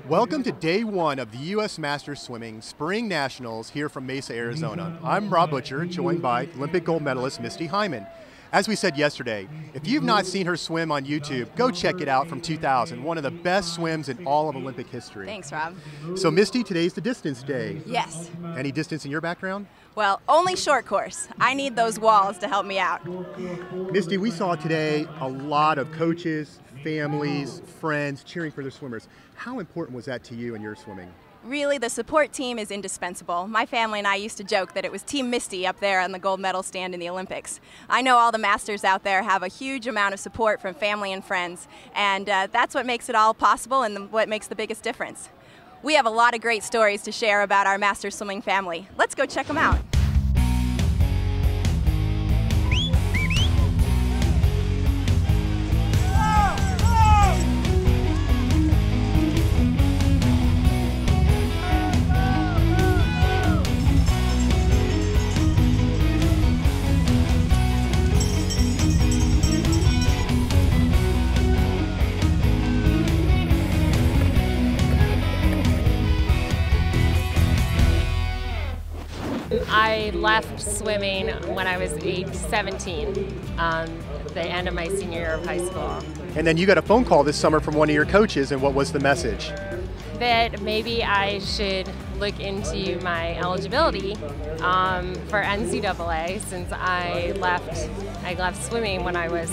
Welcome to day one of the U.S. Masters Swimming Spring Nationals here from Mesa, Arizona. I'm Rob Butcher, joined by Olympic gold medalist Misty Hyman. As we said yesterday, if you've not seen her swim on YouTube, go check it out from 2000, one of the best swims in all of Olympic history. Thanks, Rob. So Misty, today's the distance day. Yes. Any distance in your background? Well, only short course. I need those walls to help me out. Misty, we saw today a lot of coaches, families, friends cheering for their swimmers. How important was that to you in your swimming? Really, the support team is indispensable. My family and I used to joke that it was Team Misty up there on the gold medal stand in the Olympics. I know all the masters out there have a huge amount of support from family and friends, and that's what makes it all possible and what makes the biggest difference. We have a lot of great stories to share about our Masters swimming family. Let's go check them out. I left swimming when I was age 17, the end of my senior year of high school. And then you got a phone call this summer from one of your coaches, and what was the message? That maybe I should look into my eligibility for NCAA, since I left swimming when I was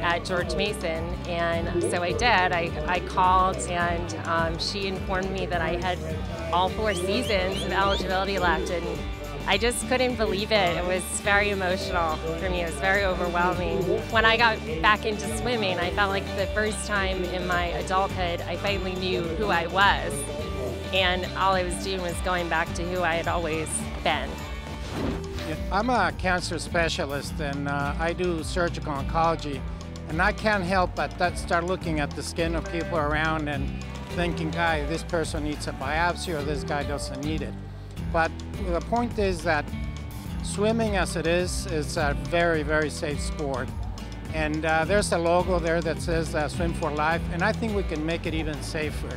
at George Mason, and so I did. I called, and she informed me that I had all 4 seasons of eligibility left, and I just couldn't believe it. It was very emotional for me. It was very overwhelming. When I got back into swimming, I felt like the first time in my adulthood I finally knew who I was, and all I was doing was going back to who I had always been. I'm a cancer specialist, and I do surgical oncology, and I can't help but start looking at the skin of people around and thinking, this person needs a biopsy or this guy doesn't need it. But the point is that swimming as it is a very, very safe sport. And there's a logo there that says Swim for Life, and I think we can make it even safer.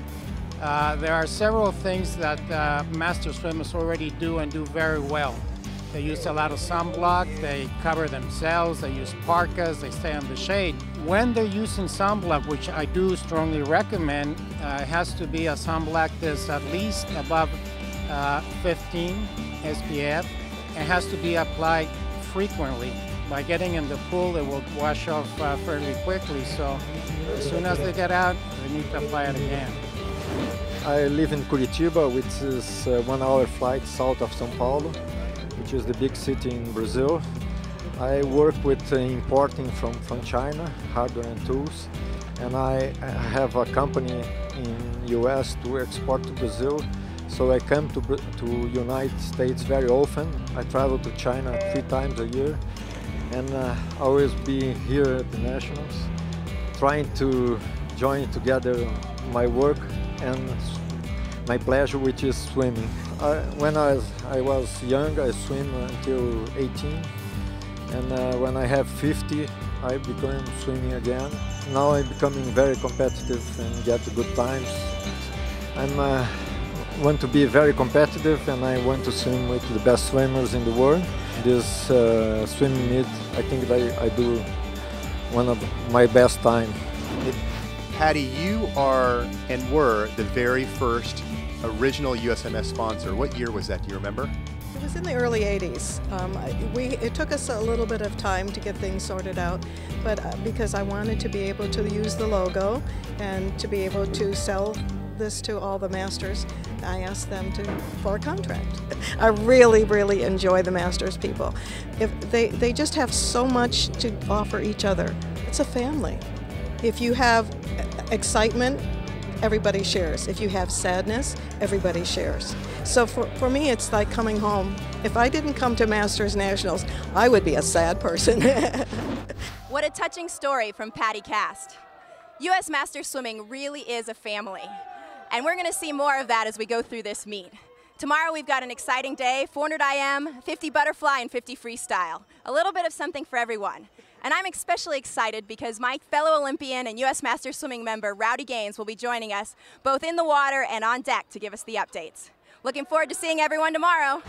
There are several things that master swimmers already do and do very well. They use a lot of sunblock, they cover themselves, they use parkas, they stay in the shade. When they're using sunblock, which I do strongly recommend, it has to be a sunblock that's at least above 15 SPF. It has to be applied frequently. By getting in the pool, it will wash off fairly quickly, so as soon as they get out, they need to apply it again. I live in Curitiba, which is a 1-hour flight south of São Paulo, which is the big city in Brazil. I work with importing from China, hardware and tools, and I have a company in US to export to Brazil. So I come to United States very often. I travel to China 3 times a year, and always be here at the Nationals, trying to join together my work and my pleasure, which is swimming. When I was young, I swim until 18, and when I have 50, I became swimming again. Now I'm becoming very competitive and get good times. I want to be very competitive, and I want to swim with the best swimmers in the world. This swimming meet, I think that I do one of my best time. Patty, you are and were the very first original USMS sponsor. What year was that? Do you remember? It was in the early 80s. It took us a little bit of time to get things sorted out, but because I wanted to be able to use the logo and to be able to sell this to all the masters, I asked them for a contract. I really, really enjoy the masters people. If they just have so much to offer each other. It's a family. If you have excitement, everybody shares. If you have sadness, everybody shares. So for me, it's like coming home. If I didn't come to Masters Nationals, I would be a sad person. What a touching story from Patty Cast. U.S. Masters Swimming really is a family. And we're going to see more of that as we go through this meet. Tomorrow we've got an exciting day, 400 IM, 50 butterfly, and 50 freestyle. A little bit of something for everyone. And I'm especially excited because my fellow Olympian and U.S. Masters swimming member Rowdy Gaines will be joining us both in the water and on deck to give us the updates. Looking forward to seeing everyone tomorrow.